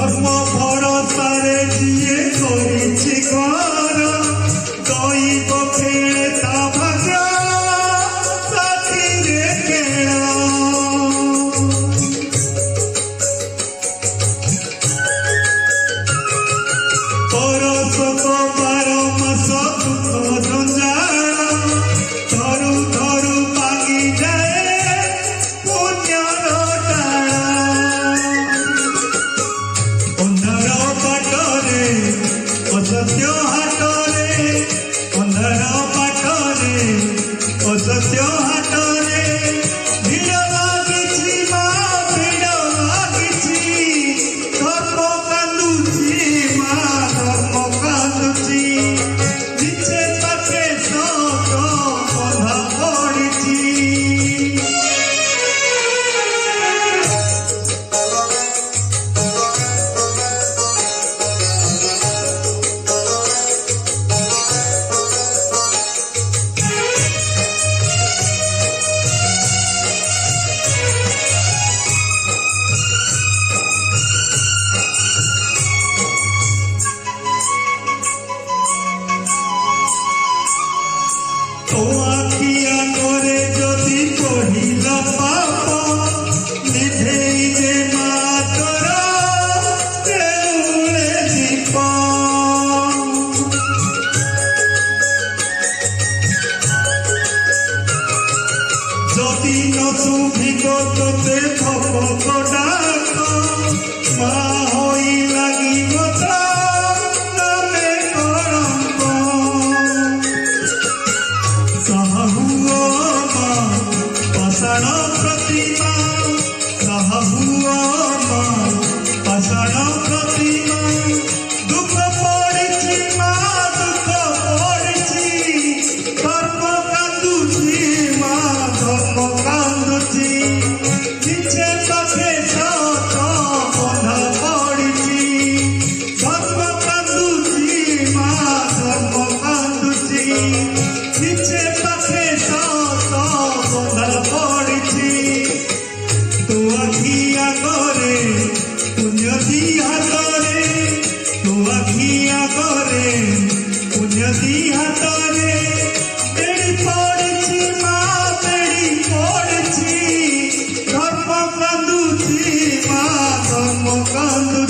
धर्म भरोसारे जिए करिछि घर दैव खेले ता भाग्य साथीरे खेल परसक 12 मास दुख जंजाल धरु धरु पागी जाए पुण्यर डाल अंधार बाटरे असत्य हाटरे अंधार बाटरे असत्य हाटरे भीड़ लागिछि मा भीड़ लागिछि धर्म कांदुछि मा धर्म कांदुछि निचे पाखे सत बंधा पड़िछि तो आखिया करे जदि पढ़िला पाप निधेई दे मातर देउले दीप जदि न सुभिग तोते भपक डाक मा होई लागिब ता नामे कलंक पाषाण प्रतिमा पाषाण प्रतिमा दुख पड़िछि मा दुख पड़िछि धर्म कांदुछि मा धर्म कांदुछि निचे पाखे सत बंधा पड़िछि धर्म कांदुछि मा धर्म कांदुछि निचे पाखे सत बंधा पड़िछि तो आखिया करे पुण्य दी हाथरे तो आखिया करे पुण्य दी हाथरे बेड़ी पड़िछि मा बेड़ी पड़िछि धर्म कांदुछि मा धर्म कांदुछि।